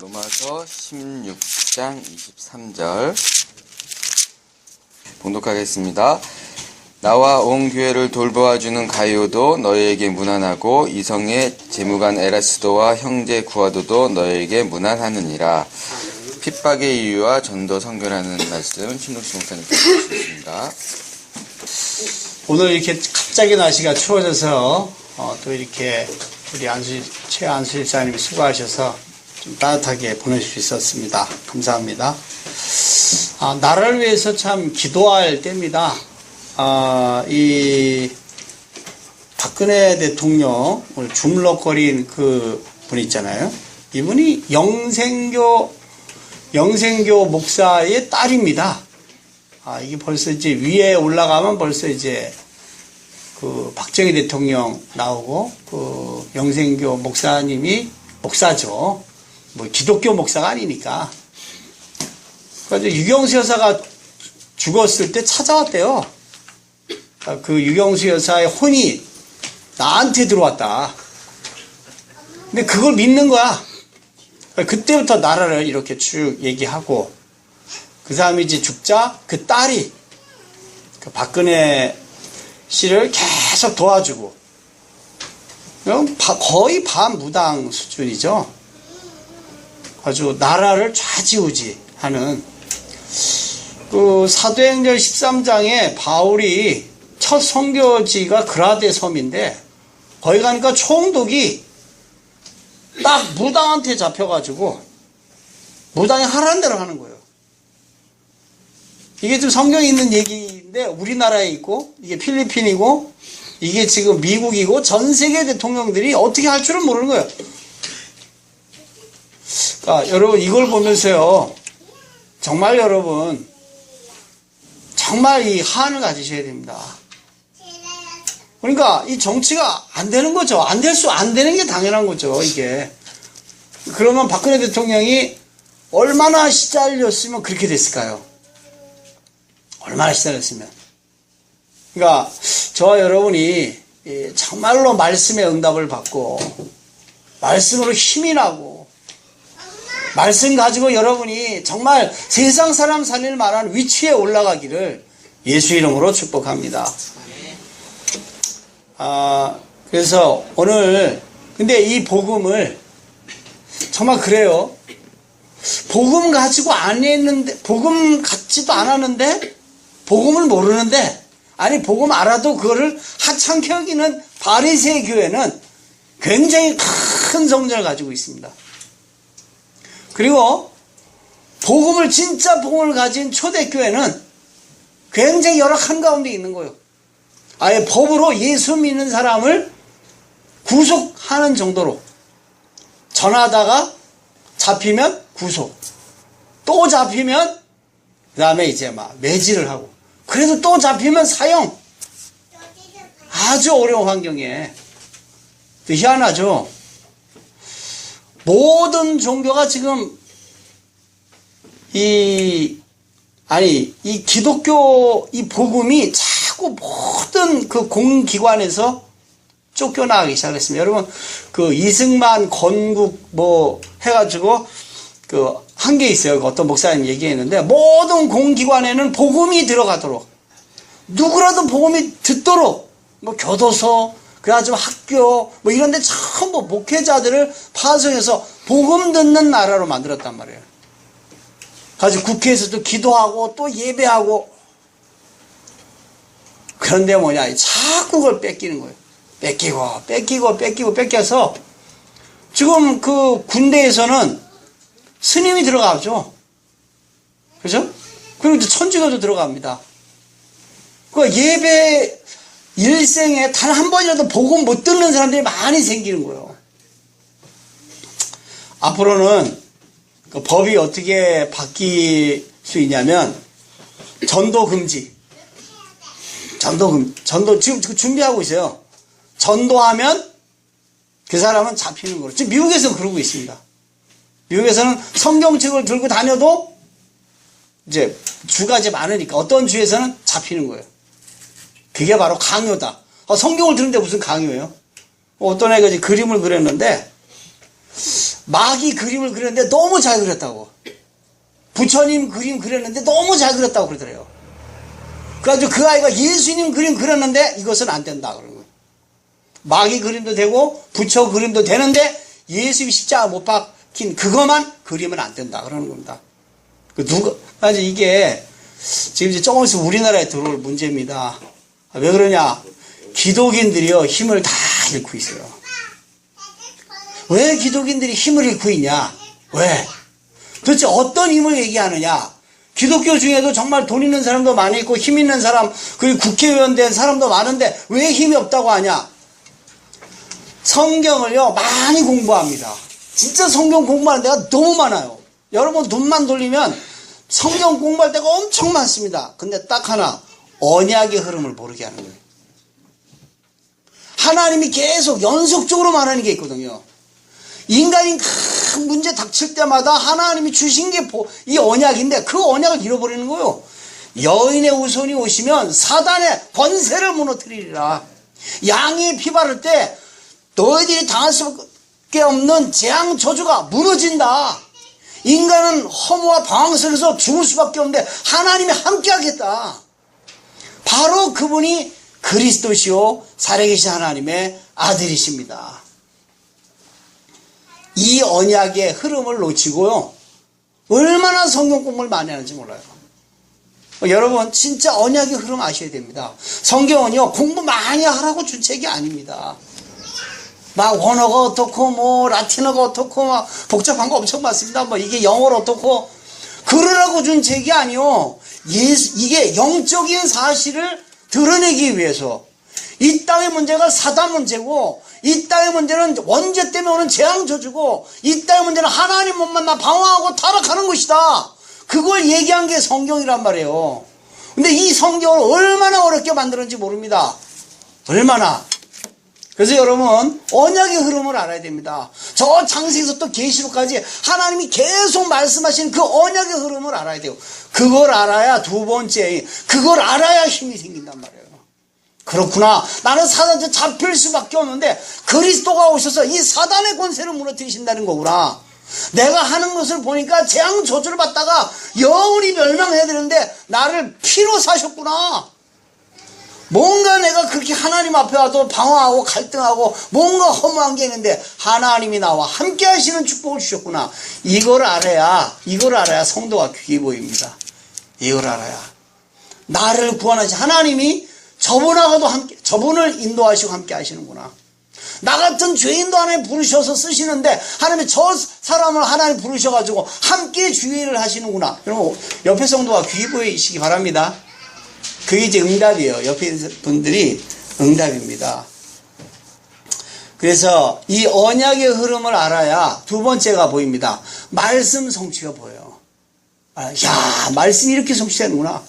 로마서 16장 23절 봉독하겠습니다. 나와 온 교회를 돌보아주는 가이오도 너희에게 문안하고 이성의 재무관 에라스도와 형제 구아도도 너희에게 문안하느니라. 핍박의 이유와 전도 선교라는 말씀 신동식 목사님께서 해주셨습니다. 오늘 이렇게 갑자기 날씨가 추워져서 또 이렇게 우리 최안수 집사님이 수고하셔서 좀 따뜻하게 보낼 수 있었습니다. 감사합니다. 나라를 위해서 참 기도할 때입니다. 이 박근혜 대통령 오늘 주물럭거린 그 분 있잖아요. 이분이 영생교 목사의 딸입니다. 이게 벌써 이제 위에 올라가면 벌써 이제 그 박정희 대통령 나오고 그 영생교 목사님이 목사죠. 뭐 기독교 목사가 아니니까. 그래서 유경수 여사가 죽었을 때 찾아왔대요. 그 유경수 여사의 혼이 나한테 들어왔다. 근데 그걸 믿는 거야. 그때부터 나라를 이렇게 쭉 얘기하고, 그 사람이 이제 죽자 그 딸이 그 박근혜 씨를 계속 도와주고, 거의 반무당 수준이죠. 아주 나라를 좌지우지하는 그 사도행전 13장에 바울이 첫 선교지가 그라데 섬인데, 거기 가니까 총독이 딱 무당한테 잡혀가지고 무당이 하라는 대로 하는 거예요. 이게 좀 성경에 있는 얘기인데 우리나라에 있고 이게 필리핀이고 이게 지금 미국이고 전 세계 대통령들이 어떻게 할 줄은 모르는 거예요. 그러니까 여러분 이걸 보면서요, 정말 여러분 정말 이 한을 가지셔야 됩니다. 그러니까 이 정치가 안 되는 거죠. 안 되는 게 당연한 거죠, 이게. 그러면 박근혜 대통령이 얼마나 시달렸으면 그렇게 됐을까요? 얼마나 시달렸으면. 그러니까 저와 여러분이 정말로 말씀의 응답을 받고 말씀으로 힘이 나고 말씀 가지고 여러분이 정말 세상 사람 살릴 만한 위치에 올라가기를 예수 이름으로 축복합니다. 그래서 오늘 근데 이 복음을 정말 그래요. 복음 가지고 안 했는데, 복음 같지도 않았는데 복음을 모르는데, 아니 복음 알아도 그거를 하찮게 여기는 바리새의 교회는 굉장히 큰 성전을 가지고 있습니다. 그리고 복음을 진짜 복음을 가진 초대교회는 굉장히 열악한 가운데 있는 거예요. 아예 법으로 예수 믿는 사람을 구속하는 정도로, 전하다가 잡히면 구속, 또 잡히면 그 다음에 이제 막 매질을 하고, 그래도 또 잡히면 사형. 아주 어려운 환경에. 희한하죠. 모든 종교가 지금 이 기독교 이 복음이 자꾸 모든 그 공기관에서 쫓겨나가기 시작했습니다. 여러분, 그 이승만 건국 뭐 해가지고 그 한 게 있어요. 어떤 목사님 얘기했는데, 모든 공기관에는 복음이 들어가도록, 누구라도 복음이 듣도록, 뭐 교도소, 그래가지고 학교 뭐 이런데 전부 목회자들을 파송해서 복음 듣는 나라로 만들었단 말이에요. 가지고 국회에서도 기도하고 또 예배하고. 그런데 뭐냐, 자꾸 그걸 뺏기는 거예요. 뺏겨서 지금 그 군대에서는 스님이 들어가죠. 그죠? 그리고 이제 천주교도 들어갑니다. 그 예배 일생에 단 한 번이라도 복음 못 듣는 사람들이 많이 생기는 거예요. 앞으로는 그 법이 어떻게 바뀔 수 있냐면, 전도 금지. 전도 지금 준비하고 있어요. 전도하면 그 사람은 잡히는 거로. 지금 미국에서는 그러고 있습니다. 미국에서는 성경책을 들고 다녀도 이제 주가 이제 많으니까 어떤 주에서는 잡히는 거예요. 그게 바로 강요다. 성경을 들는데 무슨 강요예요? 어떤 애가 이제 그림을 그렸는데 마귀 그림을 그렸는데 너무 잘 그렸다고. 부처님 그림 그렸는데 너무 잘 그렸다고 그러더래요. 그래가지고 그 아이가 예수님 그림 그렸는데 이것은 안 된다 그러는 거예요. 마귀 그림도 되고 부처 그림도 되는데 예수님 십자가 못 박힌 그것만 그리면 안 된다 그러는 겁니다. 그래서 이게 지금 이제 조금 있으면 우리나라에 들어올 문제입니다. 왜 그러냐? 기독인들이요 힘을 다 잃고 있어요. 왜 기독인들이 힘을 잃고 있냐? 왜? 도대체 어떤 힘을 얘기하느냐? 기독교 중에도 정말 돈 있는 사람도 많이 있고 힘 있는 사람, 그리고 국회의원 된 사람도 많은데 왜 힘이 없다고 하냐? 성경을요 많이 공부합니다. 진짜 성경 공부하는 데가 너무 많아요. 여러분 눈만 돌리면 성경 공부할 데가 엄청 많습니다. 근데 딱 하나, 언약의 흐름을 모르게 하는 거예요. 하나님이 계속 연속적으로 말하는 게 있거든요. 인간이 큰 문제 닥칠 때마다 하나님이 주신 게 이 언약인데 그 언약을 잃어버리는 거예요. 여인의 후손이 오시면 사단의 권세를 무너뜨리리라. 양이 피 바를 때 너희들이 당할 수밖에 없는 재앙 저주가 무너진다. 인간은 허무와 방황 속에서 죽을 수밖에 없는데 하나님이 함께하겠다. 바로 그분이 그리스도시요 살아계신 하나님의 아들이십니다. 이 언약의 흐름을 놓치고요 얼마나 성경 공부를 많이 하는지 몰라요. 여러분 진짜 언약의 흐름 아셔야 됩니다. 성경은요 공부 많이 하라고 준 책이 아닙니다. 막 원어가 어떻고 뭐 라틴어가 어떻고 막 복잡한 거 엄청 많습니다. 뭐 이게 영어로 어떻고 그러라고 준 책이 아니요. 이게 영적인 사실을 드러내기 위해서 이 땅의 문제가 사단 문제고 이 땅의 문제는 원죄 때문에 오는 재앙 저주고 이 땅의 문제는 하나님 못 만나 방황하고 타락하는 것이다. 그걸 얘기한 게 성경이란 말이에요. 근데 이 성경을 얼마나 어렵게 만들었는지 모릅니다. 얼마나. 그래서 여러분 언약의 흐름을 알아야 됩니다. 저 창세기서부터 계시록까지 하나님이 계속 말씀하시는 그 언약의 흐름을 알아야 돼요. 그걸 알아야 두 번째 그걸 알아야 힘이 생긴단 말이에요. 그렇구나. 나는 사단한테 잡힐 수밖에 없는데 그리스도가 오셔서 이 사단의 권세를 무너뜨리신다는 거구나. 내가 하는 것을 보니까 재앙 저주를 받다가 영원히 멸망해야 되는데 나를 피로 사셨구나. 뭔가 내가 그렇게 하나님 앞에 와도 방황하고 갈등하고 뭔가 허무한 게 있는데 하나님이 나와 함께 하시는 축복을 주셨구나. 이걸 알아야 성도가 귀해 보입니다. 이걸 알아야 나를 구원하신 하나님이 저분하고도 함께, 저분을 인도하시고 함께 하시는구나. 나 같은 죄인도 하나님 부르셔서 쓰시는데 하나님이 저 사람을 하나님 부르셔가지고 함께 주의를 하시는구나. 여러분 옆에 성도가 귀해 보이시기 바랍니다. 그게 이제 응답이에요. 옆에 분들이 응답입니다. 그래서 이 언약의 흐름을 알아야 두 번째가 보입니다. 말씀 성취가 보여요. 야, 말씀이 이렇게 성취되는구나.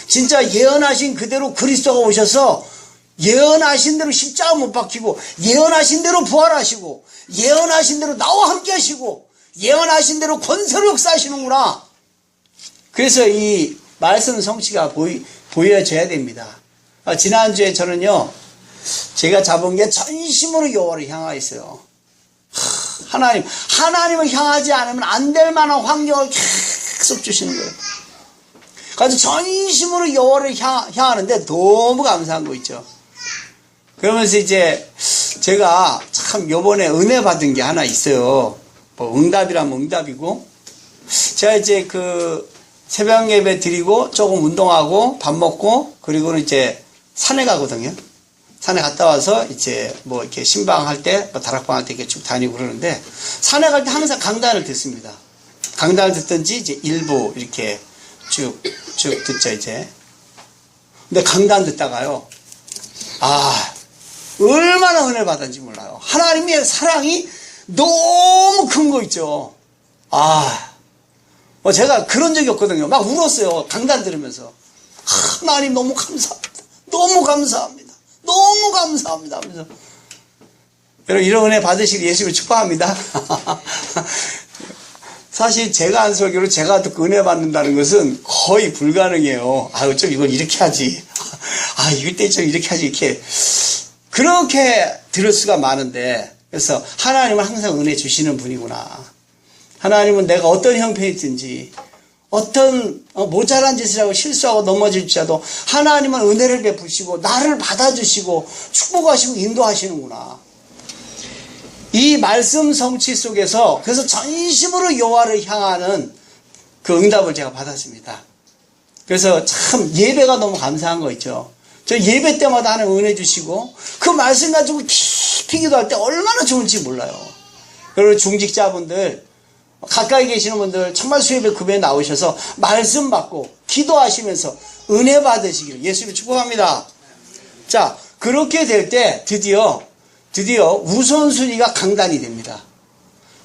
진짜 예언하신 그대로 그리스도가 오셔서 예언하신 대로 십자가 못 박히고 예언하신 대로 부활하시고 예언하신 대로 나와 함께 하시고 예언하신 대로 권세로 역사하시는구나. 그래서 이 말씀 성취가 보여져야 됩니다. 지난주에 저는요 제가 잡은 게 전심으로 여호와를 향하였어요. 하나님을 향하지 않으면 안 될 만한 환경을 계속 주시는 거예요. 그래서 전심으로 여호와를 향하는데 너무 감사한 거 있죠. 그러면서 이제 제가 참 요번에 은혜 받은 게 하나 있어요. 뭐 응답이라면 응답이고 제가 이제 그 새벽 예배 드리고 조금 운동하고 밥 먹고 그리고는 이제 산에 가거든요. 산에 갔다 와서 이제 뭐 이렇게 신방할 때 뭐 다락방 할 때 이렇게 쭉 다니고 그러는데 산에 갈 때 항상 강단을 듣습니다. 강단을 듣든지 이제 일부 이렇게 쭉 듣죠 이제. 근데 강단 듣다가요. 얼마나 은혜 받았는지 몰라요. 하나님의 사랑이 너무 큰 거 있죠. 제가 그런 적이 없거든요. 막 울었어요. 강단 들으면서. 하나님 너무 감사합니다. 너무 감사합니다. 너무 감사합니다. 하면서. 여러분 이런 은혜 받으시길 예수님을 축복합니다. 사실 제가 한 설교로 제가 듣고 은혜 받는다는 것은 거의 불가능해요. 좀 이걸 이렇게 하지. 이럴 때 좀 이렇게 하지. 이렇게. 그렇게 들을 수가 많은데 그래서 하나님은 항상 은혜 주시는 분이구나. 하나님은 내가 어떤 형편이든지 어떤 모자란 짓을 하고 실수하고 넘어질지라도 하나님은 은혜를 베푸시고 나를 받아주시고 축복하시고 인도하시는구나. 이 말씀 성취 속에서 그래서 전심으로 여호와를 향하는 그 응답을 제가 받았습니다. 그래서 참 예배가 너무 감사한 거 있죠. 저 예배 때마다 하나님 은혜 주시고 그 말씀 가지고 깊이 기도할 때 얼마나 좋은지 몰라요. 여러분 중직자분들 가까이 계시는 분들 정말 수요예배 급에 나오셔서 말씀 받고 기도하시면서 은혜 받으시기를 예수님 축복합니다. 자, 그렇게 될 때 드디어 우선순위가 강단이 됩니다.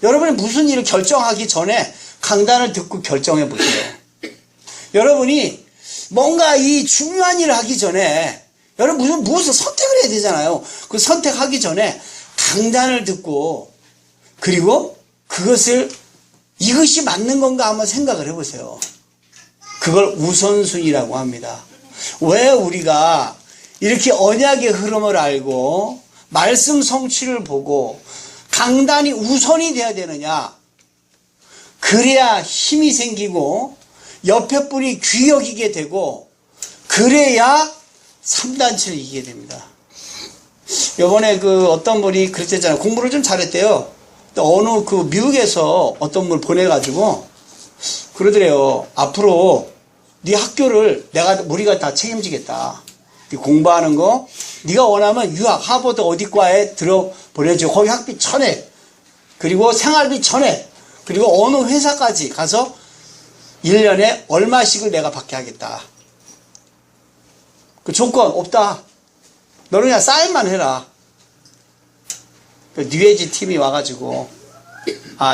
여러분이 무슨 일을 결정하기 전에 강단을 듣고 결정해 보세요. 여러분이 뭔가 이 중요한 일을 하기 전에 여러분 무슨 선택을 해야 되잖아요. 그 선택하기 전에 강단을 듣고 그리고 이것이 맞는 건가 한번 생각을 해보세요. 그걸 우선순위라고 합니다. 왜 우리가 이렇게 언약의 흐름을 알고 말씀 성취를 보고 강단이 우선이 돼야 되느냐? 그래야 힘이 생기고 옆에 분이 귀 여기게 되고 그래야 3단체를 이기게 됩니다. 요번에 어떤 분이 그랬잖아요. 공부를 좀 잘했대요. 어느 미국에서 어떤 분을 보내가지고 그러더래요. 앞으로 네 학교를 우리가 다 책임지겠다. 네 공부하는 거 네가 원하면 유학 하버드 어디과에 보내주고 거기 학비 1000회 그리고 생활비 1000회 그리고 어느 회사까지 가서 1년에 얼마씩을 내가 받게 하겠다. 그 조건 없다. 너는 그냥 사인만 해라. 뉴에지 팀이 와가지고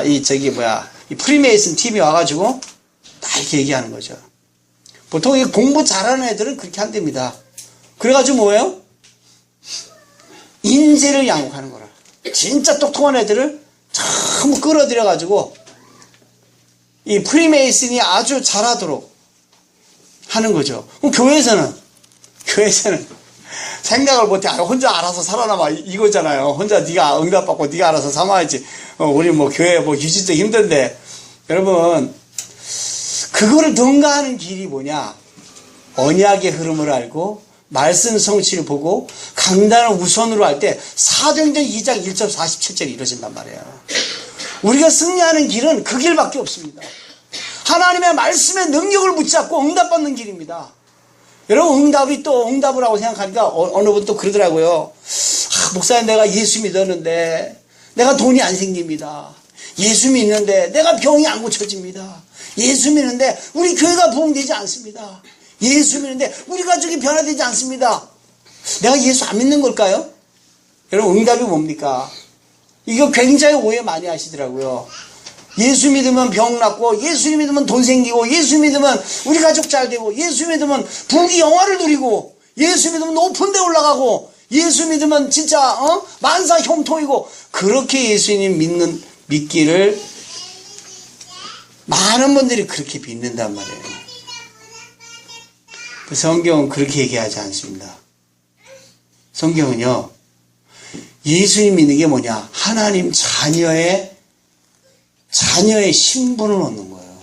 이 프리메이슨 팀이 와가지고 다 이렇게 얘기하는 거죠. 보통 이 공부 잘하는 애들은 그렇게 한답니다. 그래가지고 뭐예요? 인재를 양육하는 거라. 진짜 똑똑한 애들을 전부 끌어들여가지고 이 프리메이슨이 아주 잘하도록 하는 거죠. 그럼 교회에서는 생각을 못해. 혼자 알아서 살아남아 이거잖아요. 혼자 네가 응답받고 네가 알아서 삼아야지. 우리 교회 유지도 힘든데 여러분 그거를 능가하는 길이 뭐냐? 언약의 흐름을 알고 말씀 성취를 보고 강단을 우선으로 할 때 사도행전 2장 1절 47절이 이루어진단 말이에요. 우리가 승리하는 길은 그 길밖에 없습니다. 하나님의 말씀의 능력을 붙잡고 응답받는 길입니다. 여러분 응답이 또 응답을 하고 생각하니까 어느 분 또 그러더라고요. 목사님 내가 예수 믿었는데 내가 돈이 안 생깁니다. 예수 믿는데 내가 병이 안 고쳐집니다. 예수 믿는데 우리 교회가 부흥되지 않습니다. 예수 믿는데 우리 가족이 변화되지 않습니다. 내가 예수 안 믿는 걸까요? 여러분 응답이 뭡니까? 이거 굉장히 오해 많이 하시더라고요. 예수 믿으면 병 낫고 예수 믿으면 돈 생기고 예수 믿으면 우리 가족 잘 되고 예수 믿으면 부귀 영화를 누리고 예수 믿으면 높은 데 올라가고 예수 믿으면 진짜 만사 형통이고 그렇게 예수님 믿기를 많은 분들이 그렇게 믿는단 말이에요. 그 성경은 그렇게 얘기하지 않습니다. 성경은요 예수님 믿는 게 뭐냐? 하나님 자녀의 신분을 얻는 거예요.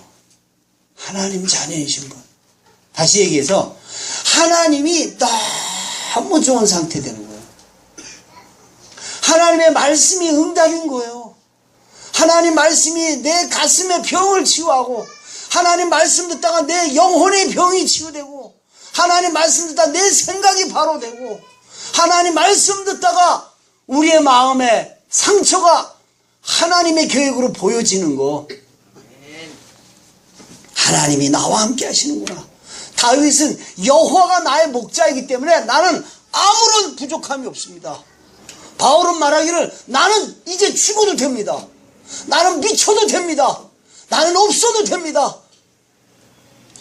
하나님 자녀의 신분. 다시 얘기해서 하나님이 너무 좋은 상태 되는 거예요. 하나님의 말씀이 응답인 거예요. 하나님 말씀이 내 가슴의 병을 치유하고 하나님 말씀 듣다가 내 영혼의 병이 치유되고 하나님 말씀 듣다가 내 생각이 바로 되고 하나님 말씀 듣다가 우리의 마음에 상처가 하나님의 계획으로 보여지는 거. 하나님이 나와 함께 하시는구나. 다윗은 여호와가 나의 목자이기 때문에 나는 아무런 부족함이 없습니다. 바울은 말하기를 나는 이제 죽어도 됩니다. 나는 미쳐도 됩니다. 나는 없어도 됩니다.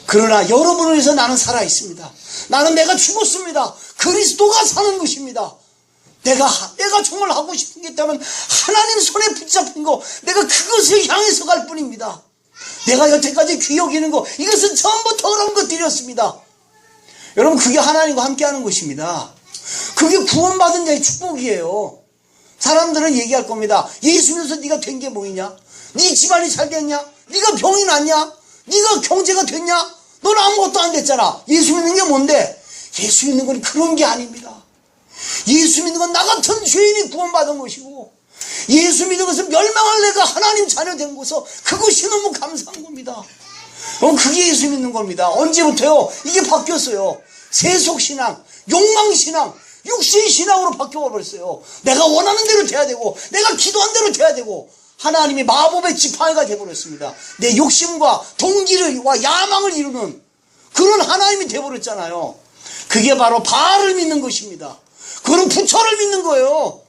그러나 여러분을 위해서 나는 살아있습니다. 나는 내가 죽었습니다. 그리스도가 사는 것입니다. 내가 정말 하고 싶은 게 있다면 하나님 손에 붙잡힌 거 내가 그것을 향해서 갈 뿐입니다. 내가 여태까지 귀 여기는 거 이것은 전부 더러운 것들이었습니다. 여러분 그게 하나님과 함께하는 것입니다. 그게 구원받은 자의 축복이에요. 사람들은 얘기할 겁니다. 예수 믿어서 네가 된 게 뭐이냐? 네 집안이 잘 됐냐? 네가 병이 났냐? 네가 경제가 됐냐? 넌 아무것도 안 됐잖아. 예수 믿는 게 뭔데? 예수 믿는 건 그런 게 아닙니다. 예수 믿는 건 나 같은 죄인이 구원받은 것이고, 예수 믿는 것은 멸망할 내가 하나님 자녀 된 것서 그것이 너무 감사한 겁니다. 그게 예수 믿는 겁니다. 언제부터요? 이게 바뀌었어요. 세속신앙, 욕망신앙, 육신신앙으로 바뀌어버렸어요. 내가 원하는 대로 돼야 되고, 내가 기도한 대로 돼야 되고, 하나님이 마법의 지팡이가 되어버렸습니다. 내 욕심과 동기와 야망을 이루는 그런 하나님이 되어버렸잖아요. 그게 바로 바알을 믿는 것입니다. 그거는 부처를 믿는 거예요.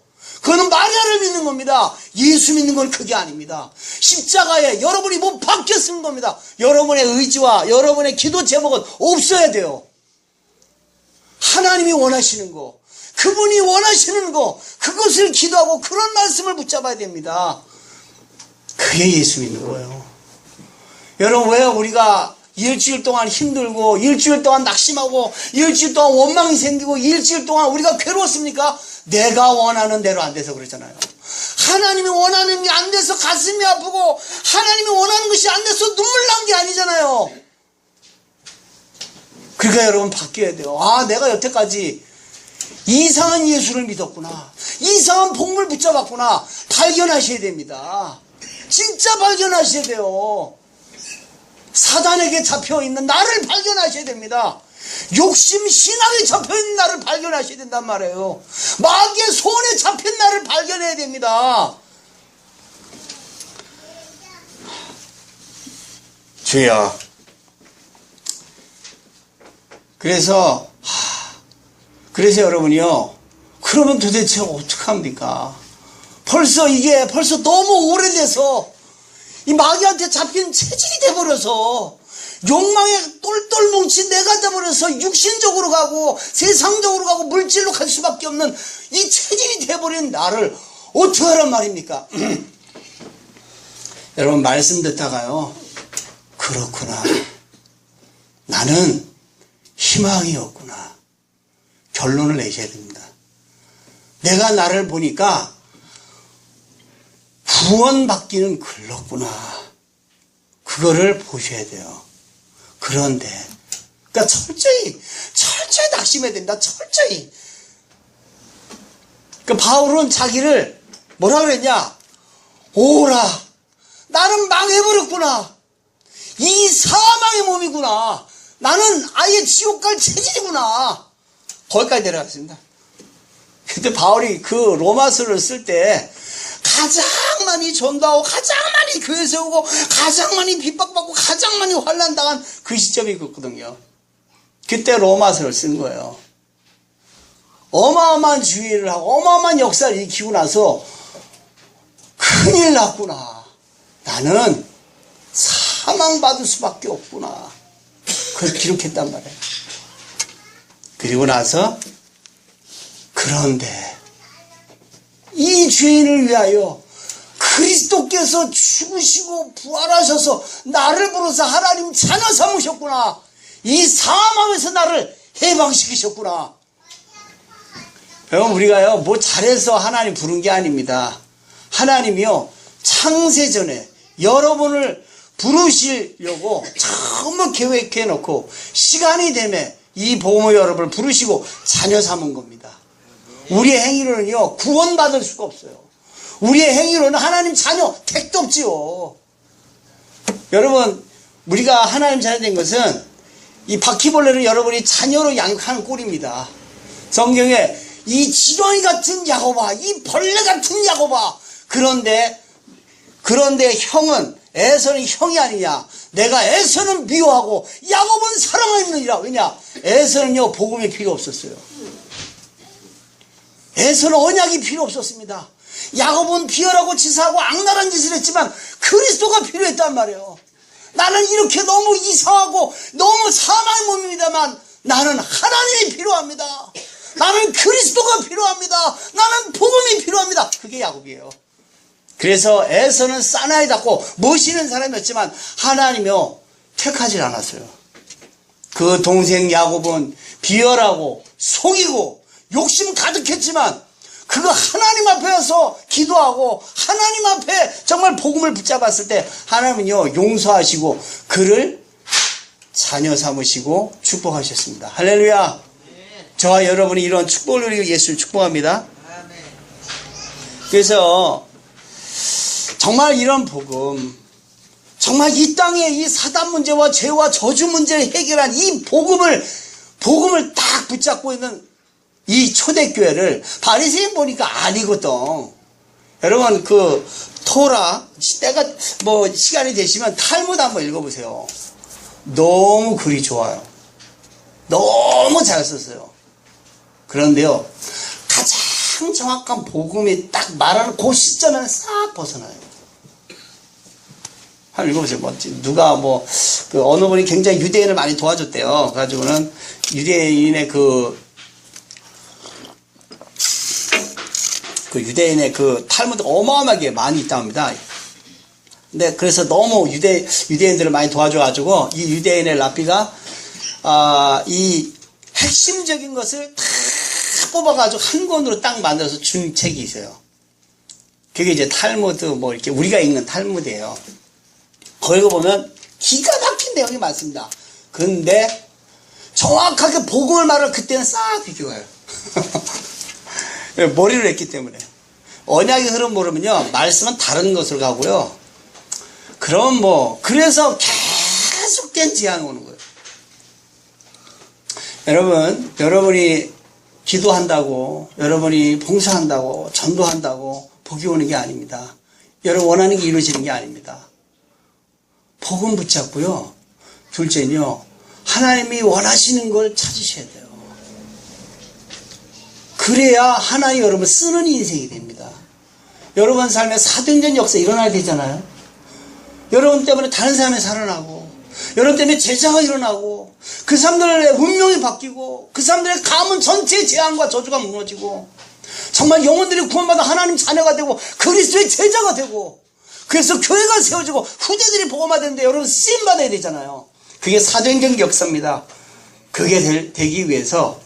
그거는 마리아를 믿는 겁니다. 예수 믿는 건 그게 아닙니다. 십자가에 여러분이 못 박혀 쓴 겁니다. 여러분의 의지와 여러분의 기도 제목은 없어야 돼요. 하나님이 원하시는 거, 그분이 원하시는 거, 그것을 기도하고 그런 말씀을 붙잡아야 됩니다. 그게 예수 믿는 거예요. 여러분, 왜 우리가 일주일 동안 힘들고, 일주일 동안 낙심하고, 일주일 동안 원망이 생기고, 일주일 동안 우리가 괴로웠습니까? 내가 원하는 대로 안 돼서 그러잖아요. 하나님이 원하는 게 안 돼서 가슴이 아프고, 하나님이 원하는 것이 안 돼서 눈물 난 게 아니잖아요. 그러니까 여러분 바뀌어야 돼요. 아, 내가 여태까지 이상한 예수를 믿었구나, 이상한 복음을 붙잡았구나, 발견하셔야 됩니다. 진짜 발견하셔야 돼요. 사단에게 잡혀있는 나를 발견하셔야 됩니다. 욕심 신앙에 잡혀있는 나를 발견하셔야 된단 말이에요. 마귀의 손에 잡힌 나를 발견해야 됩니다. 주여. 그래서 여러분이요, 그러면 도대체 어떡합니까? 벌써 너무 오래돼서 이 마귀한테 잡힌 체질이 돼버려서, 욕망에 똘똘 뭉친 내가 돼버려서 육신적으로 가고 세상적으로 가고 물질로 갈 수밖에 없는 이 체질이 돼버린 나를 어떻게 하란 말입니까? 여러분, 말씀 듣다가요, 그렇구나, 나는 희망이 없구나, 결론을 내셔야 됩니다. 내가 나를 보니까 구원받기는 글렀구나, 그거를 보셔야 돼요. 그런데 그러니까 철저히 낙심해야 된다. 철저히. 그 바울은 자기를 뭐라 그랬냐? 오라, 나는 망해버렸구나, 이 사망의 몸이구나, 나는 아예 지옥 갈 체질이구나, 거기까지 내려갔습니다. 근데 바울이 그 로마서를 쓸 때 가장 많이 전도하고 가장 많이 교회 세우고 가장 많이 핍박받고 가장 많이 환난당한 그 시점이 있거든요. 그때 로마서를 쓴 거예요. 어마어마한 주의를 하고 어마어마한 역사를 일으키고 나서 큰일 났구나, 나는 사망받을 수밖에 없구나, 그걸 기록했단 말이에요. 그리고 나서 그런데 이 죄인을 위하여 그리스도께서 죽으시고 부활하셔서 나를 부르사 하나님 자녀 삼으셨구나, 이 사망에서 나를 해방시키셨구나. 여러분, 우리가요 뭐 잘해서 하나님 부른 게 아닙니다. 하나님이요 창세전에 여러분을 부르시려고 처음 계획해 놓고 시간이 되면 이 보모 여러분을 부르시고 자녀 삼은 겁니다. 우리의 행위로는요 구원받을 수가 없어요. 우리의 행위로는 하나님 자녀 택도 없지요. 여러분, 우리가 하나님 자녀 된 것은 이 바퀴벌레를 여러분이 자녀로 양육하는 꼴입니다. 성경에 이 지렁이 같은 야곱아, 이 벌레 같은 야곱아, 그런데 형은, 에서는 형이 아니냐, 내가 에서는 미워하고 야곱은 사랑하느니라. 왜냐? 에서는요 복음이 필요 없었어요. 에서는 언약이 필요 없었습니다. 야곱은 비열하고 치사하고 악랄한 짓을 했지만 그리스도가 필요했단 말이에요. 나는 이렇게 너무 이상하고 너무 사망의 몸입니다만 나는 하나님이 필요합니다. 나는 그리스도가 필요합니다. 나는 복음이 필요합니다. 그게 야곱이에요. 그래서 에서는 사나이 닫고 멋있는 사람이었지만 하나님이요 택하지 않았어요. 그 동생 야곱은 비열하고 속이고 욕심 가득했지만 그거 하나님 앞에서 기도하고 하나님 앞에 정말 복음을 붙잡았을 때 하나님은요 용서하시고 그를 자녀 삼으시고 축복하셨습니다. 할렐루야. 저와 여러분이 이런 축복을 누리고 예수를 축복합니다. 그래서 정말 이런 복음, 정말 이 땅에 이 사단 문제와 죄와 저주 문제를 해결한 이 복음을 딱 붙잡고 있는 이 초대교회를 바리새인 보니까 아니거든. 여러분 그 토라 때가 뭐 시간이 되시면 탈무드 한번 읽어보세요. 너무 글이 좋아요. 너무 잘 썼어요. 그런데요 가장 정확한 복음이 딱 말하는 그 시점에는 싹 벗어나요. 한번 읽어보세요. 뭐 누가 뭐 그 어느 분이 굉장히 유대인을 많이 도와줬대요. 그래가지고는 유대인의 그 유대인의 그 탈무드가 어마어마하게 많이 있다고 합니다. 근데 그래서 너무 유대인들을 많이 도와줘가지고 이 유대인의 랍비가 이 핵심적인 것을 다 뽑아가지고 한 권으로 딱 만들어서 준 책이 있어요. 그게 이제 탈무드 뭐 이렇게 우리가 읽는 탈무드예요. 거기 보면 기가 막힌 내용이 많습니다. 근데 정확하게 복음을 말을 그때는 싹 비교해요. 머리를 했기 때문에. 언약의 흐름 모르면요 말씀은 다른 것으로 가고요. 그럼 뭐 그래서 계속된 지향이 오는 거예요. 여러분이 기도한다고, 여러분이 봉사한다고, 전도한다고 복이 오는 게 아닙니다. 여러분 원하는 게 이루어지는 게 아닙니다. 복음 붙잡고요. 둘째는요, 하나님이 원하시는 걸 찾으셔야 돼요. 그래야 하나님 여러분 쓰는 인생이 됩니다. 여러분 삶에 사도행전 역사 일어나야 되잖아요. 여러분 때문에 다른 사람이 살아나고, 여러분 때문에 제자가 일어나고, 그 사람들의 운명이 바뀌고, 그 사람들의 가문 전체의 재앙과 저주가 무너지고, 정말 영혼들이 구원받아 하나님 자녀가 되고, 그리스도의 제자가 되고, 그래서 교회가 세워지고, 후대들이 복음화되는데 여러분 쓰임받아야 되잖아요. 그게 사도행전 역사입니다. 그게 되기 위해서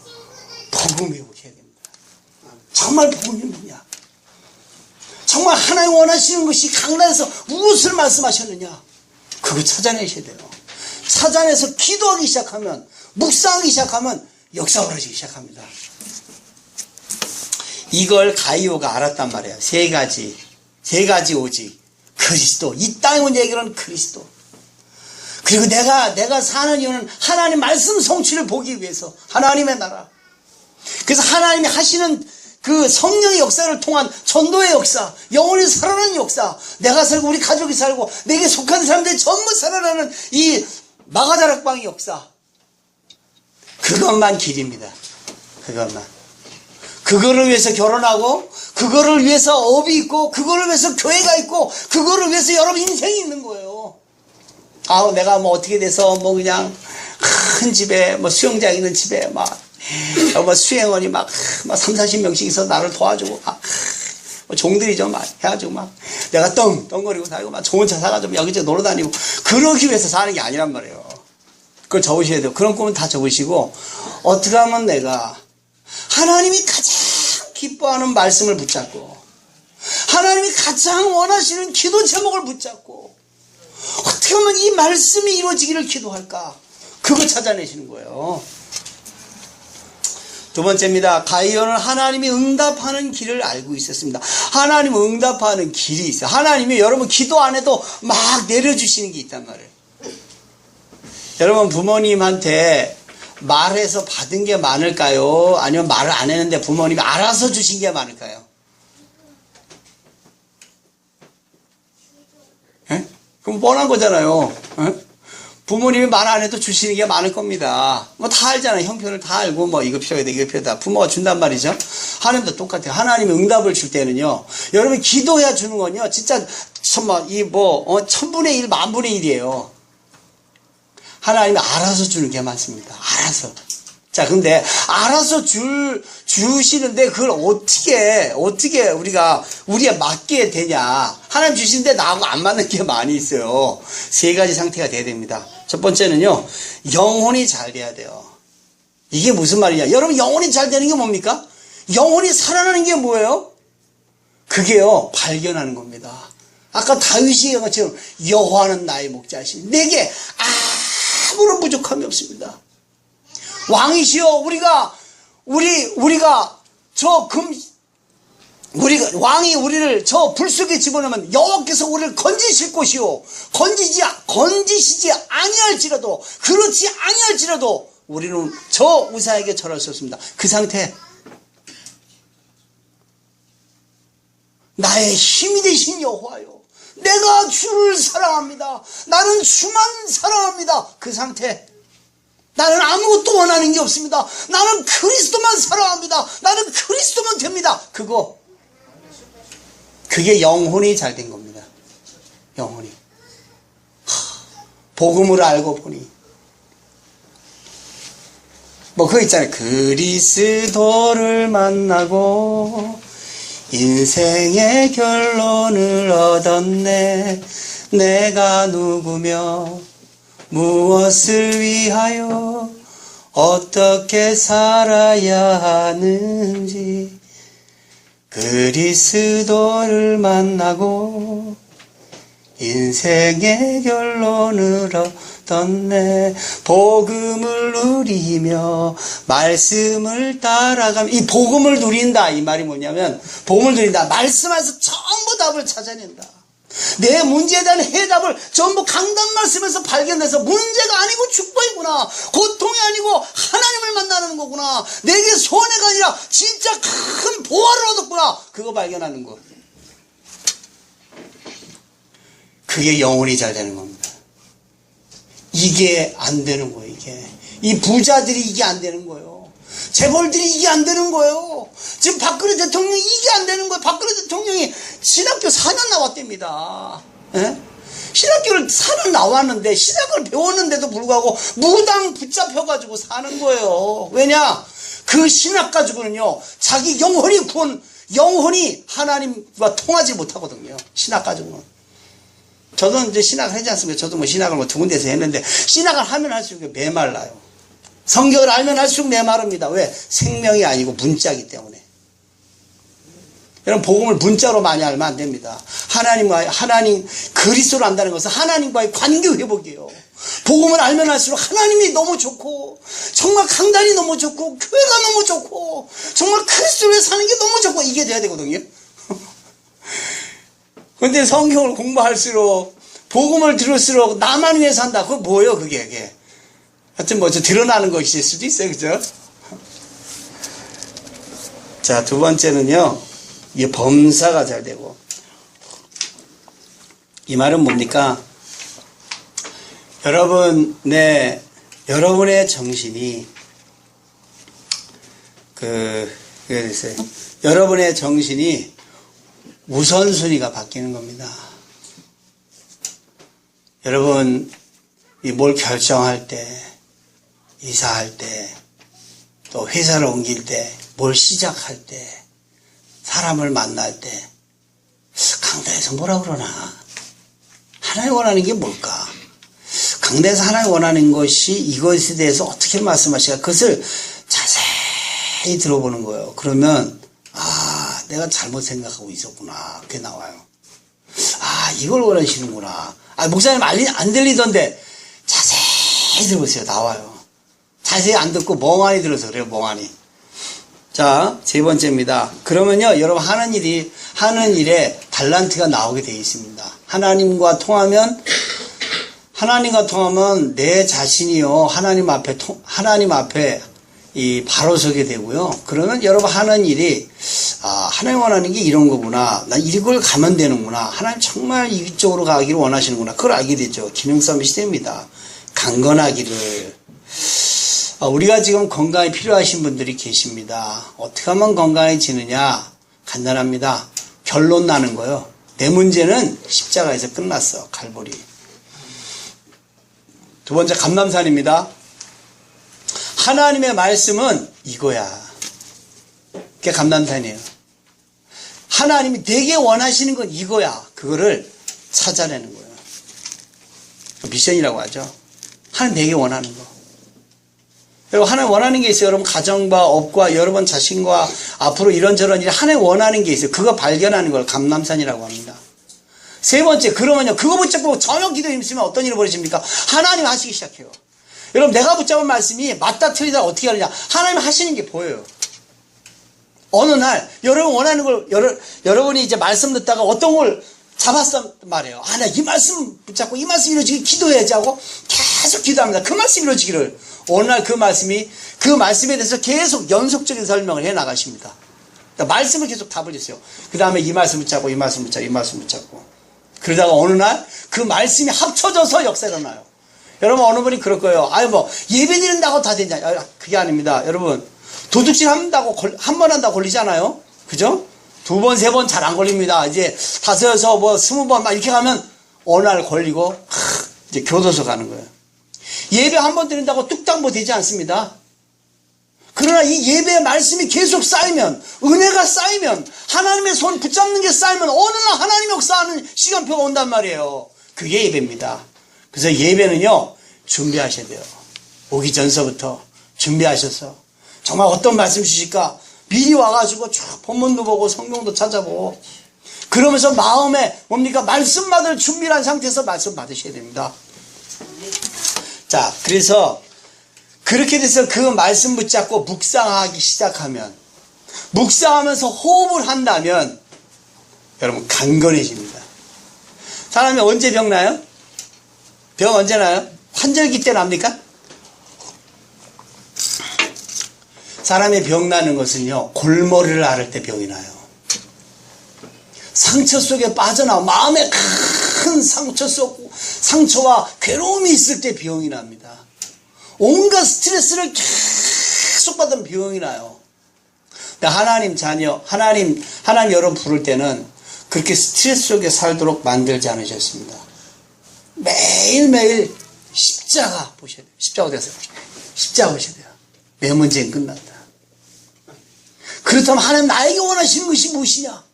복음이 오셔야 됩니다. 정말 복음이 뭐냐? 정말 하나님 원하시는 것이 강단에서 무엇을 말씀하셨느냐? 그거 찾아내셔야 돼요. 찾아내서 기도하기 시작하면, 묵상하기 시작하면 역사가 벌어지기 시작합니다. 이걸 가이오가 알았단 말이에요. 세 가지 오직 그리스도. 이 땅에 온 얘기는 그리스도. 그리고 내가 사는 이유는 하나님 말씀 성취를 보기 위해서, 하나님의 나라. 그래서 하나님이 하시는 그 성령의 역사를 통한 전도의 역사, 영혼이 살아나는 역사, 내가 살고 우리 가족이 살고 내게 속한 사람들이 전부 살아나는 이 마가다락방의 역사, 그것만 길입니다. 그것만. 그거를 위해서 결혼하고, 그거를 위해서 업이 있고, 그거를 위해서 교회가 있고, 그거를 위해서 여러분 인생이 있는 거예요. 내가 뭐 어떻게 돼서 뭐 그냥 큰 집에 뭐 수영장 있는 집에 막 뭐 수행원이 막 3, 40명씩 있어 나를 도와주고 뭐 종들이죠 막 해가지고 막 내가 떵거리고 다니고 막 좋은 차 사가지고 여기저기 놀러 다니고 그러기 위해서 사는 게 아니란 말이에요. 그걸 접으셔야 돼요. 그런 꿈은 다 접으시고 어떻게 하면 내가 하나님이 가장 기뻐하는 말씀을 붙잡고 하나님이 가장 원하시는 기도 제목을 붙잡고 어떻게 하면 이 말씀이 이루어지기를 기도할까? 그거 찾아내시는 거예요. 두 번째입니다. 가이오는 하나님이 응답하는 길을 알고 있었습니다. 하나님 응답하는 길이 있어요. 하나님이 여러분 기도 안 해도 막 내려주시는 게 있단 말이에요. 여러분 부모님한테 말해서 받은 게 많을까요? 아니면 말을 안 했는데 부모님이 알아서 주신 게 많을까요? 에? 그럼 뻔한 거잖아요. 에? 부모님이 말 안 해도 주시는 게 많을 겁니다. 뭐 다 알잖아요. 형편을 다 알고 뭐 이거 필요하다 이거 필요하다. 부모가 준단 말이죠. 하나님도 똑같아요. 하나님이 응답을 줄 때는요. 여러분 기도해야 주는 건요. 진짜 정말 천분의 일, 만분의 일이에요. 하나님이 알아서 주는 게 많습니다. 알아서. 자, 근데 알아서 주시는데 그걸 어떻게 우리에 맞게 되냐. 하나님 주시는데 나하고 안 맞는 게 많이 있어요. 세 가지 상태가 돼야 됩니다. 첫 번째는요, 영혼이 잘 돼야 돼요. 이게 무슨 말이냐. 여러분 영혼이 잘 되는 게 뭡니까? 영혼이 살아나는 게 뭐예요? 그게요, 발견하는 겁니다. 아까 다윗이 얘기한 것처럼 여호와는 나의 목자시니 내게 아무런 부족함이 없습니다. 왕이시여, 왕이 우리를 저 불 속에 집어넣으면 여호와께서 우리를 건지실 곳이요, 건지시지 아니할지라도, 그렇지 아니할지라도 우리는 저 우사에게 절할 수 없습니다. 그 상태, 나의 힘이 되신 여호와요, 내가 주를 사랑합니다. 나는 주만 사랑합니다. 그 상태, 나는 아무것도 원하는 게 없습니다. 나는 그리스도만 사랑합니다. 나는 그리스도만 됩니다. 그게 영혼이 잘 된 겁니다. 영혼이. 복음을 알고 보니 뭐 그거 있잖아요. 그리스도를 만나고 인생의 결론을 얻었네. 내가 누구며 무엇을 위하여 어떻게 살아야 하는지 그리스도를 만나고 인생의 결론을 얻었네. 복음을 누리며 말씀을 따라가며, 이 복음을 누린다 이 말이 뭐냐면, 복음을 누린다, 말씀에서 전부 답을 찾아낸다. 내 문제에 대한 해답을 전부 강단 말씀에서 발견해서 문제가 아니고 축복이구나, 고통이 아니고 하나님을 만나는 거구나, 내게 손해가 아니라 진짜 큰 보화를 얻었구나, 그거 발견하는 거. 그게 영혼이 잘 되는 겁니다. 이게 안 되는 거예요. 이 부자들이 이게 안 되는 거예요. 재벌들이 이게 안 되는 거예요. 지금 박근혜 대통령이 이게 안 되는 거예요. 박근혜 대통령이 신학교 4년 나왔답니다. 예? 신학교를 4년 나왔는데, 신학을 배웠는데도 불구하고 무당 붙잡혀가지고 사는 거예요. 왜냐? 그 신학 가지고는요, 자기 영혼이 하나님과 통하지 못하거든요. 신학 가지고는. 저도 이제 신학을 하지 않습니까? 저도 뭐 신학을 뭐 두 군데서 했는데, 신학을 하면 할수록 메말라요. 성경을 알면 할수록 메마릅니다. 왜? 생명이 아니고 문자이기 때문에. 여러분, 복음을 문자로 많이 알면 안 됩니다. 하나님, 그리스도를 안다는 것은 하나님과의 관계 회복이에요. 복음을 알면 할수록 하나님이 너무 좋고, 정말 강단이 너무 좋고, 교회가 너무 좋고, 정말 그리스도를 사는 게 너무 좋고, 이게 돼야 되거든요. 근데 성경을 공부할수록, 복음을 들을수록 나만 위해 산다. 그거 뭐예요, 그게? 하여튼 뭐 드러나는 것일 수도 있어요. 그죠? 자, 두 번째는요, 이게 범사가 잘 되고. 이 말은 뭡니까? 여러분의 정신이 여러분의 정신이 우선순위가 바뀌는 겁니다. 여러분, 뭘 결정할 때, 이사할 때, 또 회사를 옮길 때, 뭘 시작할 때, 사람을 만날 때, 강단에서 뭐라 그러나? 하나님 원하는 게 뭘까? 강단에서 하나님 원하는 것이 이것에 대해서 어떻게 말씀하실까? 그것을 자세히 들어보는 거예요. 그러면, 내가 잘못 생각하고 있었구나. 그게 나와요. 이걸 원하시는구나. 목사님 안 들리던데, 자세히 들어보세요. 나와요. 자세히 안 듣고 멍하니 들어서 그래요. 멍하니. 자, 세 번째입니다. 그러면요, 여러분 하는 일에 달란트가 나오게 되어 있습니다. 하나님과 통하면 내 자신이요, 하나님 앞에 바로 서게 되고요. 그러면 여러분 하는 일이, 하나님 원하는 게 이런 거구나. 난 이걸 가면 되는구나. 하나님 정말 이쪽으로 가기를 원하시는구나. 그걸 알게 되죠. 기능싸움이 시대입니다. 강건하기를. 우리가 지금 건강이 필요하신 분들이 계십니다. 어떻게 하면 건강해지느냐? 간단합니다. 결론 나는 거예요. 내 문제는 십자가에서 끝났어. 갈보리. 두 번째, 감람산입니다. 하나님의 말씀은 이거야. 그게 감람산이에요. 하나님이 되게 원하시는 건 이거야. 그거를 찾아내는 거예요. 미션이라고 하죠. 하나님 되게 원하는 거. 여러분, 하나님 원하는 게 있어요. 여러분, 가정과 업과 여러분 자신과 앞으로 이런저런 일 하나님 원하는 게 있어요. 그거 발견하는 걸 감람산이라고 합니다. 세 번째, 그러면요, 그거 붙잡고 전혀 기도에 힘쓰면 어떤 일이 벌어집니까? 하나님 하시기 시작해요. 여러분, 내가 붙잡은 말씀이 맞다 틀리다 어떻게 하느냐? 하나님 하시는 게 보여요. 어느 날 여러분 원하는 걸 여러분이 이제 말씀 듣다가 어떤 걸 잡았단 말이에요. 나 이 말씀 붙잡고 이 말씀 이루어지기 기도해야지 하고 계속 기도합니다. 그 말씀 이루어지기를. 어느 날 그 말씀에 대해서 계속 연속적인 설명을 해 나가십니다. 그러니까 말씀을 계속 답을 주세요. 그 다음에 이 말씀 붙잡고 이 말씀 붙잡고 이 말씀 붙잡고 그러다가 어느 날 그 말씀이 합쳐져서 역사가 일어나요. 여러분, 어느 분이 그럴 거예요. 예배 드린다고 다 되냐? 그게 아닙니다. 여러분, 도둑질 한다고 한 번 한다고 걸리지 않아요? 그죠? 두 번, 세 번 잘 안 걸립니다. 이제 5, 6, 20번 막 이렇게 가면 어느 날 걸리고 이제 교도소 가는 거예요. 예배 한 번 드린다고 뚝딱 뭐 되지 않습니다. 그러나 이 예배의 말씀이 계속 쌓이면, 은혜가 쌓이면, 하나님의 손 붙잡는 게 쌓이면 어느 날 하나님의 역사하는 시간표가 온단 말이에요. 그게 예배입니다. 그래서 예배는요, 준비하셔야 돼요. 오기 전서부터 준비하셔서 정말 어떤 말씀 주실까 미리 와가지고 쭉 본문도 보고 성경도 찾아보고 그러면서 마음에 뭡니까? 말씀 받을 준비를 한 상태에서 말씀 받으셔야 됩니다. 자, 그래서 그렇게 돼서 그 말씀 붙잡고 묵상하기 시작하면, 묵상하면서 호흡을 한다면 여러분 강건해집니다. 사람이 언제 병 나요? 병 언제 나요? 환절기 때 납니까? 사람이 병 나는 것은요, 골머리를 앓을 때 병이 나요. 상처 속에 빠져나와 마음에 큰 상처와 괴로움이 있을 때 병이 납니다. 온갖 스트레스를 계속 받은 병이 나요. 하나님 자녀, 하나님 여러분 부를 때는 그렇게 스트레스 속에 살도록 만들지 않으셨습니다. 매일매일 십자가 보셔야 돼요. 십자가 되세요. 십자가 보셔야 돼요. 내 문제는 끝났다. 그렇다면 하나님 나에게 원하시는 것이 무엇이냐?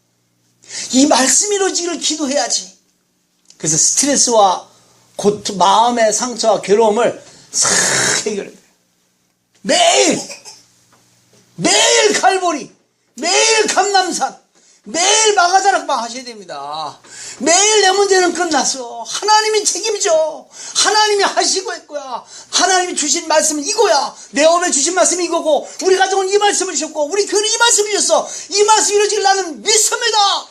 이 말씀이 이루어지기를 기도해야지. 그래서 스트레스와 마음의 상처와 괴로움을 싹 해결해야 돼요. 매일 칼보리, 매일 감람산, 매일 마가다락방 하셔야 됩니다. 매일 내 문제는 끝났어. 하나님이 책임져. 하나님이 하시고 했고야. 하나님이 주신 말씀은 이거야. 내 업에 주신 말씀이 이거고, 우리 가정은 이 말씀을 주셨고, 우리 교회는 이 말씀을 주셨어. 이 말씀이 이루어지길 나는 믿습니다.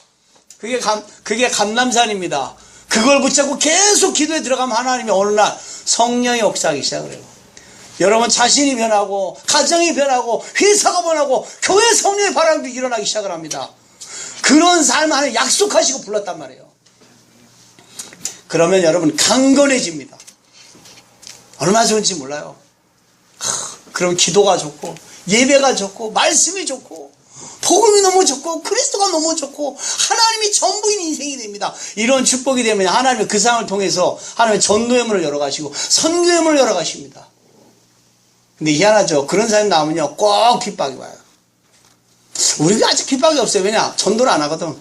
그게 감람산입니다. 그걸 붙잡고 계속 기도에 들어가면 하나님이 어느 날 성령의 역사하기 시작을 해요. 여러분 자신이 변하고, 가정이 변하고, 회사가 변하고, 교회 성령의 바람도 일어나기 시작을 합니다. 그런 삶을 하나님 약속하시고 불렀단 말이에요. 그러면 여러분 강건해집니다. 얼마나 좋은지 몰라요. 그럼 기도가 좋고, 예배가 좋고, 말씀이 좋고, 복음이 너무 좋고, 그리스도가 너무 좋고, 하나님이 전부인 인생이 됩니다. 이런 축복이 되면 하나님은 그 상황을 통해서 하나님의 전도의 문을 열어가시고 선교의 문을 열어가십니다. 근데 희한하죠. 그런 사람이 나오면요 꼭 핍박이 와요. 우리가 아직 핍박이 없어요. 왜냐? 전도를 안 하거든.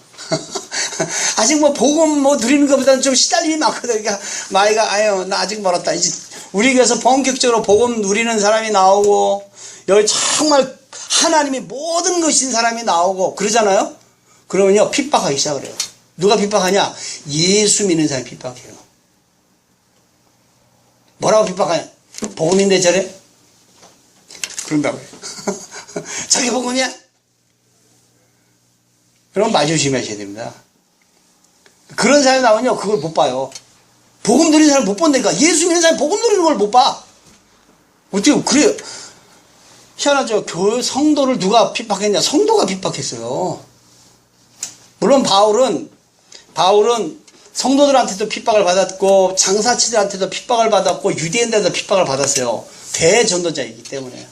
아직 복음 누리는 것보다는 좀 시달림이 많거든. 그러니까 마이가 나 아직 멀었다. 이제 우리 교회에서 본격적으로 복음 누리는 사람이 나오고, 여기 정말 하나님이 모든 것인 사람이 나오고 그러잖아요. 그러면요 핍박하기 시작을 해요. 누가 핍박하냐? 예수 믿는 사람이 핍박해요. 뭐라고 핍박하냐? 복음인데 저래? 그런다고요. 자기 복음이야? 그럼 말 조심하셔야 됩니다. 그런 사람이 나오면요 그걸 못 봐요. 복음 누리는 사람 못 본다니까. 예수 믿는 사람이 복음 누리는 걸 못 봐. 어떻게 그래요? 희한하죠. 교회 성도를 누가 핍박했냐? 성도가 핍박했어요. 물론 바울은 성도들한테도 핍박을 받았고, 장사치들한테도 핍박을 받았고, 유대인들한테도 핍박을 받았어요. 대전도자이기 때문에.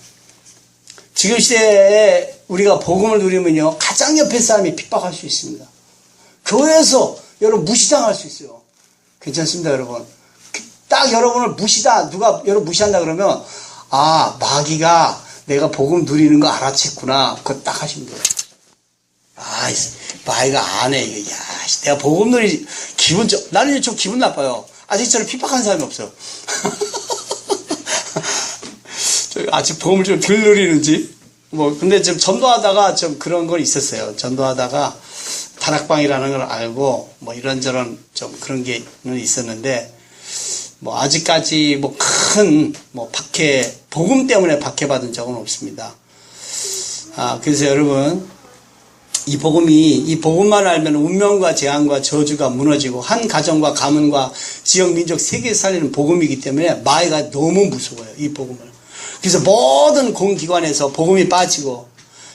지금 시대에 우리가 복음을 누리면요 가장 옆에 사람이 핍박할 수 있습니다. 교회에서 여러분 무시당할 수 있어요. 괜찮습니다, 여러분. 딱 여러분을 누가 여러분 무시한다 그러면, 마귀가 내가 복음 누리는 거 알아챘구나. 그거 딱 하시면 돼요. 마귀가 안 해. 이거. 내가 복음 누리, 나는 좀 기분 나빠요. 아직 저를 핍박한 사람이 없어요. 아직 복음을 좀 덜 누리는지. 근데 좀 전도하다가 좀 그런 건 있었어요. 전도하다가 다락방이라는 걸 알고, 이런저런 좀 그런 게 있었는데, 아직까지 큰, 복음 때문에 박해받은 적은 없습니다. 그래서 여러분, 이 복음만 알면 운명과 재앙과 저주가 무너지고, 한 가정과 가문과 지역, 민족, 세계에 살리는 복음이기 때문에 마귀가 너무 무서워요, 이 복음을. 그래서 모든 공기관에서 복음이 빠지고,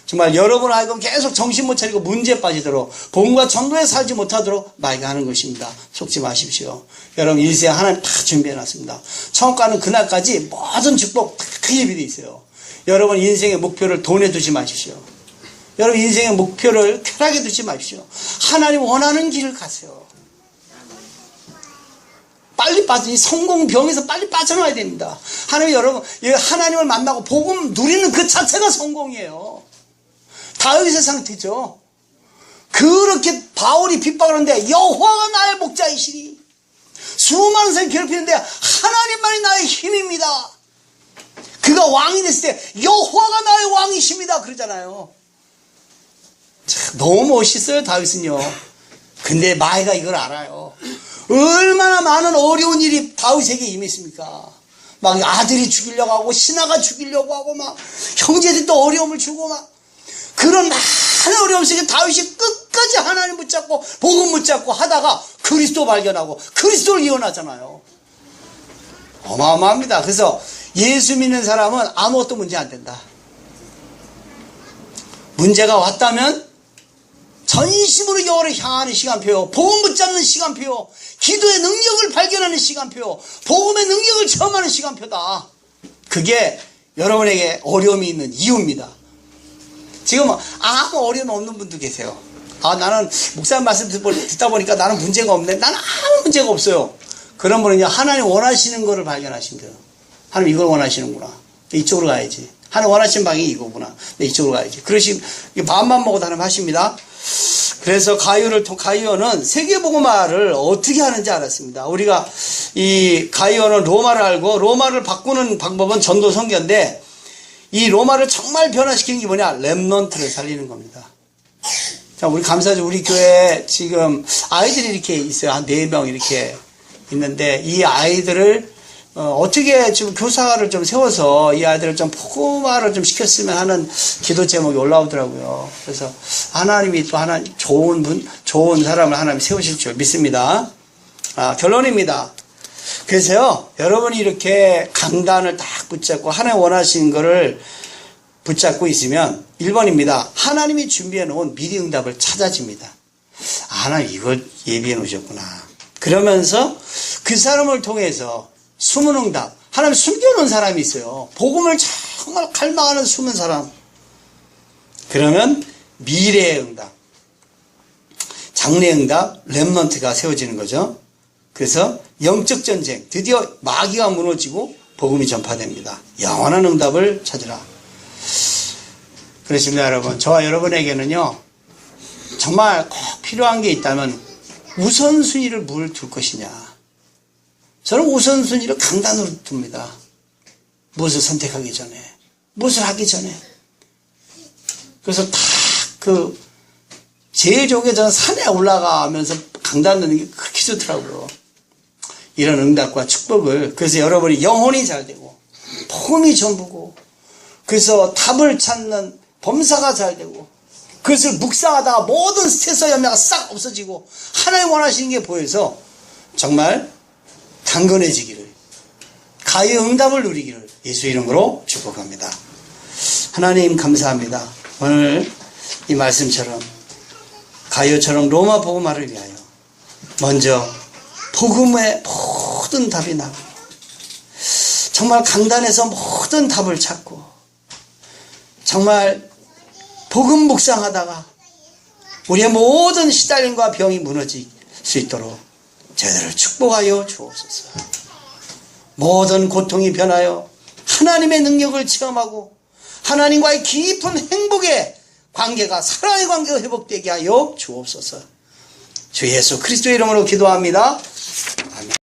정말 여러분 하여금 계속 정신 못 차리고 문제에 빠지도록, 복음과 전도에 살지 못하도록 마귀가 하는 것입니다. 속지 마십시오. 여러분 일생 하나님 다 준비해 놨습니다. 천국 가는 그날까지 모든 축복 다 예비되어 있어요. 여러분 인생의 목표를 돈에 두지 마십시오. 여러분 인생의 목표를 쾌락에 두지 마십시오. 하나님 원하는 길을 가세요. 빨리 이 성공병에서 빨리 빠져나와야 됩니다. 여러분, 하나님을 만나고 복음 누리는 그 자체가 성공이에요. 다윗의 상태죠. 그렇게 바울이 핍박하는데 여호와가 나의 목자이시니 수많은 사람이 괴롭히는데 하나님만이 나의 힘입니다. 그가 왕이 됐을 때 여호와가 나의 왕이십니다. 그러잖아요. 참, 너무 멋있어요, 다윗은요. 근데 마귀가 이걸 알아요. 얼마나 많은 어려운 일이 다윗에게 임했습니까? 막 아들이 죽이려고 하고 신하가 죽이려고 하고 막 형제들이 또 어려움을 주고 막 그런 많은 어려움 속에 다윗이 끝까지 하나님 붙잡고 복음 붙잡고 하다가 그리스도 발견하고 그리스도를 이혼하잖아요. 어마어마합니다. 그래서 예수 믿는 사람은 아무것도 문제 안 된다. 문제가 왔다면 전심으로 여호와를 향하는 시간표, 복음 붙잡는 시간표, 기도의 능력을 발견하는 시간표, 복음의 능력을 체험하는 시간표다. 그게 여러분에게 어려움이 있는 이유입니다. 지금 아무 어려움 없는 분도 계세요. 나는 목사님 말씀 듣다 보니까 나는 문제가 없네. 나는 아무 문제가 없어요. 그런 분은요, 하나님 원하시는 거를 발견하시면 돼요. 하나님 이걸 원하시는구나. 이쪽으로 가야지. 하나님 원하시는 방향이 이거구나. 이쪽으로 가야지. 그러시 마음만 먹어도 하나님 하십니다. 그래서 가이오는 세계복음화를 어떻게 하는지 알았습니다. 우리가 이 가이오는 로마를 알고 로마를 바꾸는 방법은 전도 선교인데 이 로마를 정말 변화시키는 게 뭐냐? 렘넌트를 살리는 겁니다. 자, 우리 감사하죠. 우리 교회에 지금 아이들이 이렇게 있어요. 한 4명 이렇게 있는데 이 아이들을 어떻게 좀 교사를 좀 세워서 이 아이들을 좀 복음화를 좀 시켰으면 하는 기도 제목이 올라오더라고요. 그래서 하나님이 또 좋은 사람을 하나님 세우실 줄 믿습니다. 결론입니다. 그래서요, 여러분이 이렇게 강단을 딱 붙잡고 하나님 원하시는 거를 붙잡고 있으면 1번입니다. 하나님이 준비해 놓은 미리 응답을 찾아집니다. 하나님 이걸 예비해 놓으셨구나. 그러면서 그 사람을 통해서 숨은 응답, 하나님 숨겨놓은 사람이 있어요. 복음을 정말 갈망하는 숨은 사람. 그러면 미래의 응답, 장래의 응답, 렘넌트가 세워지는 거죠. 그래서 영적 전쟁, 드디어 마귀가 무너지고 복음이 전파됩니다. 영원한 응답을 찾으라. 그렇습니다, 여러분. 저와 여러분에게는요, 정말 꼭 필요한 게 있다면 우선순위를 뭘 둘 것이냐. 저는 우선순위를 강단으로 둡니다. 무엇을 선택하기 전에, 무엇을 하기 전에. 그래서 제일 좋은 게 저는 산에 올라가면서 강단 넣는 게 그렇게 좋더라고요. 이런 응답과 축복을. 그래서 여러분이 영혼이 잘 되고, 복음이 전부고, 그래서 답을 찾는 범사가 잘 되고, 그것을 묵상하다가 모든 스트레스와 염려가 싹 없어지고, 하나님 원하시는 게 보여서 정말 강건해지기를, 가의 응답을 누리기를 예수 이름으로 축복합니다. 하나님 감사합니다. 오늘 이 말씀처럼 가요처럼 로마 복음화를 위하여 먼저 복음의 모든 답이 나고 정말 강단에서 모든 답을 찾고 정말 복음 묵상하다가 우리의 모든 시달림과 병이 무너질 수 있도록 저희들을 축복하여 주옵소서. 모든 고통이 변하여 하나님의 능력을 체험하고 하나님과의 깊은 행복의 관계가, 사랑의 관계가 회복되게 하여 주옵소서. 주 예수 그리스도의 이름으로 기도합니다.